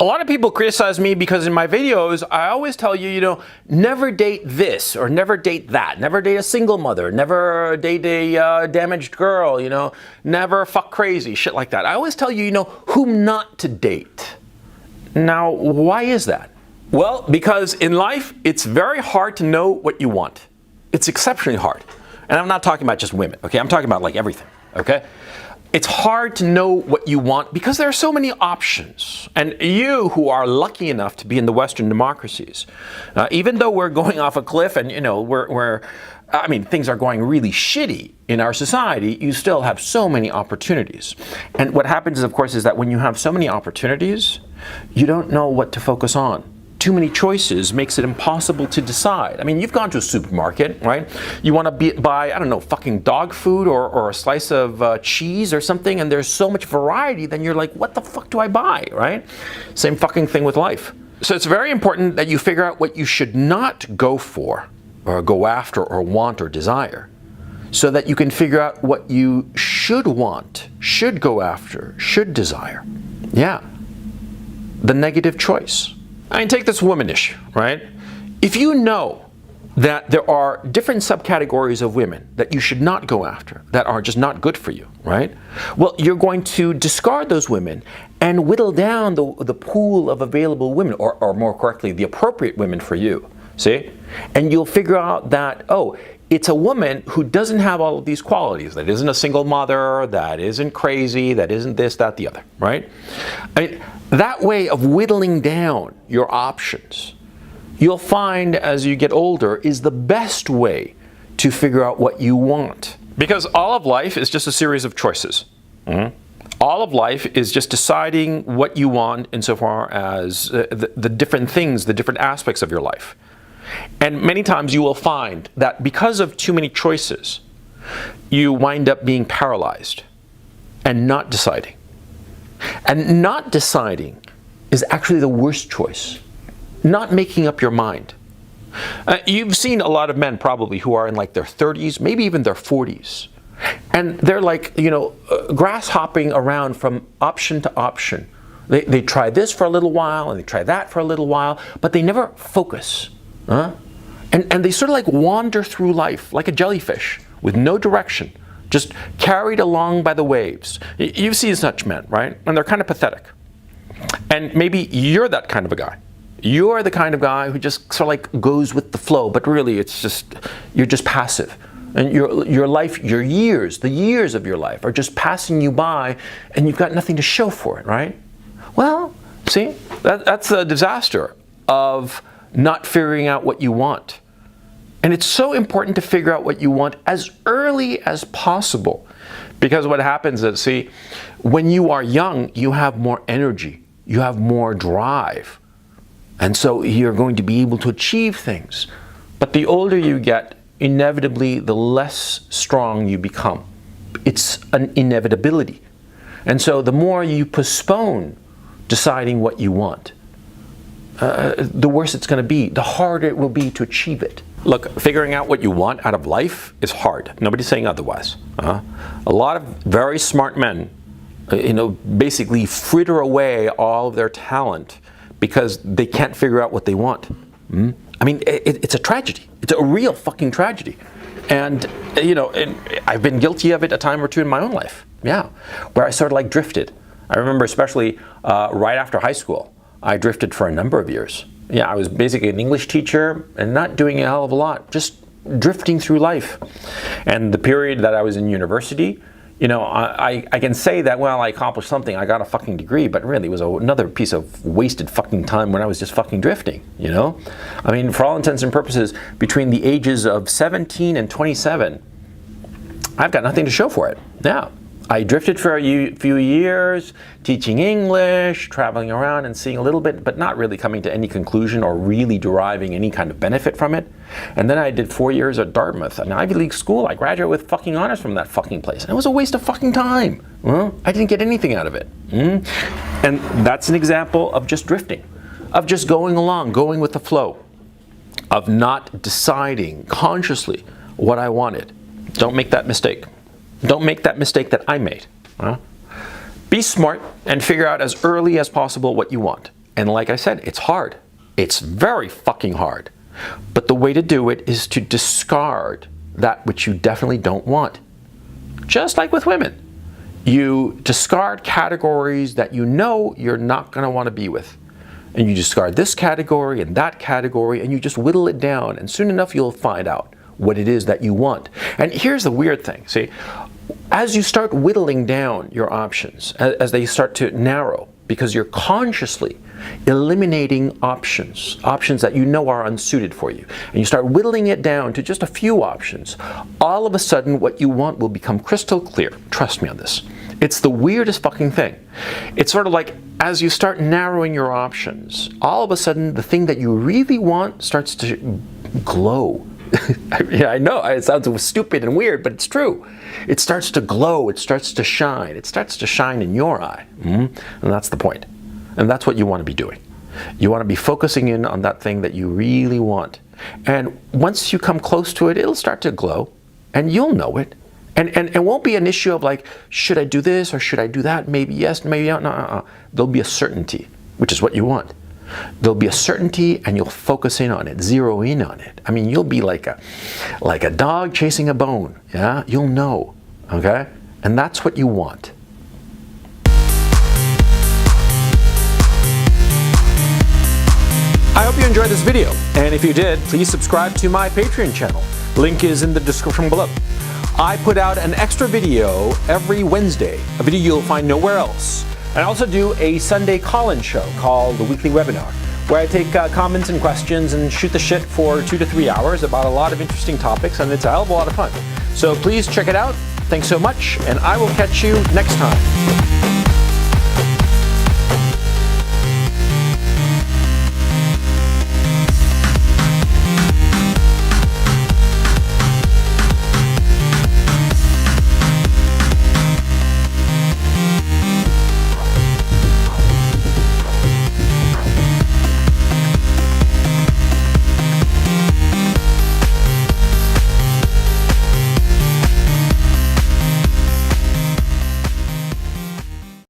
A lot of people criticize me because in my videos, I always tell you, never date this or never date that. Never date a single mother. Never date a damaged girl, never fuck crazy, shit like that. I always tell you, whom not to date. Now, why is that? Well, because in life, it's very hard to know what you want. It's exceptionally hard. And I'm not talking about just women, okay? I'm talking about like everything, okay? It's hard to know what you want because there are so many options. And you who are lucky enough to be in the Western democracies, even though we're going off a cliff and, things are going really shitty in our society, you still have so many opportunities. And what happens, of course, is that when you have so many opportunities, you don't know what to focus on. Too many choices makes it impossible to decide. I mean, you've gone to a supermarket, right? You want to buy, I don't know, fucking dog food or a slice of cheese or something, and there's so much variety, then you're like, what the fuck do I buy, right? Same fucking thing with life. So it's very important that you figure out what you should not go for, or go after, or want, or desire, so that you can figure out what you should want, should go after, should desire. Yeah. The negative choice. I mean, take this womanish, right? If you know that there are different subcategories of women that you should not go after, that are just not good for you, right? Well, you're going to discard those women and whittle down the pool of available women, or more correctly, the appropriate women for you, see? And you'll figure out that, oh, it's a woman who doesn't have all of these qualities, that isn't a single mother, that isn't crazy, that isn't this, that, the other, right? I mean, that way of whittling down your options, you'll find as you get older, is the best way to figure out what you want. Because all of life is just a series of choices. All of life is just deciding what you want insofar as the different things, the different aspects of your life. And many times you will find that because of too many choices, you wind up being paralyzed and not deciding. And not deciding is actually the worst choice. Not making up your mind. You've seen a lot of men probably who are in like their 30s, maybe even their 40s. And they're like, grass hopping around from option to option. They try this for a little while and they try that for a little while, but they never focus. And they sort of like wander through life like a jellyfish with no direction, just carried along by the waves. You see such men, right? And they're kind of pathetic. And maybe you're that kind of a guy. You're the kind of guy who just sort of like goes with the flow, but really it's just, you're just passive. And your life, your years, the years of your life are just passing you by and you've got nothing to show for it, right? Well, see, that's a disaster of not figuring out what you want. And it's so important to figure out what you want as early as possible. Because what happens is, see, when you are young, you have more energy, you have more drive. And so you're going to be able to achieve things. But the older you get, inevitably, the less strong you become. It's an inevitability. And so the more you postpone deciding what you want, the worse it's going to be, the harder it will be to achieve it. Look, figuring out what you want out of life is hard. Nobody's saying otherwise. A lot of very smart men, basically fritter away all of their talent because they can't figure out what they want. I mean, it's a tragedy. It's a real fucking tragedy. And, and I've been guilty of it a time or two in my own life. Yeah, where I sort of like drifted. I remember especially right after high school. I drifted for a number of years. Yeah, I was basically an English teacher and not doing a hell of a lot, just drifting through life. And the period that I was in university, I can say that, well, I accomplished something, I got a fucking degree, but really it was another piece of wasted fucking time when I was just fucking drifting, I mean, for all intents and purposes, between the ages of 17 and 27, I've got nothing to show for it. Yeah. I drifted for a few years, teaching English, traveling around and seeing a little bit, but not really coming to any conclusion or really deriving any kind of benefit from it. And then I did 4 years at Dartmouth, an Ivy League school. I graduated with fucking honors from that fucking place. And it was a waste of fucking time. Well, I didn't get anything out of it. And that's an example of just drifting, of just going along, going with the flow, of not deciding consciously what I wanted. Don't make that mistake. Don't make that mistake that I made. Be smart and figure out as early as possible what you want. And like I said, it's hard. It's very fucking hard. But the way to do it is to discard that which you definitely don't want. Just like with women. You discard categories that you know you're not going to want to be with. And you discard this category and that category, and you just whittle it down. And soon enough, you'll find out what it is that you want. And here's the weird thing. See, as you start whittling down your options, as they start to narrow, because you're consciously eliminating options that you know are unsuited for you, and you start whittling it down to just a few options, all of a sudden what you want will become crystal clear. Trust me on this. It's the weirdest fucking thing. It's sort of like as you start narrowing your options, all of a sudden the thing that you really want starts to glow. Yeah, I know, it sounds stupid and weird, but it's true. It starts to glow, it starts to shine. It starts to shine in your eye. And that's the point. And that's what you want to be doing. You want to be focusing in on that thing that you really want. And once you come close to it, it'll start to glow, and you'll know it. And it won't be an issue of like, should I do this or should I do that? Maybe yes, maybe no. There'll be a certainty, which is what you want. There'll be a certainty, and you'll focus in on it, zero in on it. I mean, you'll be like a dog chasing a bone. Yeah, you'll know. Okay, and that's what you want. I hope you enjoyed this video, and if you did, please subscribe to my Patreon channel. Link is in the description below. I put out an extra video every Wednesday, a video you'll find nowhere else. I also do a Sunday call-in show called The Weekly Webinar, where I take comments and questions and shoot the shit for 2 to 3 hours about a lot of interesting topics, and it's a hell of a lot of fun. So please check it out. Thanks so much, and I will catch you next time.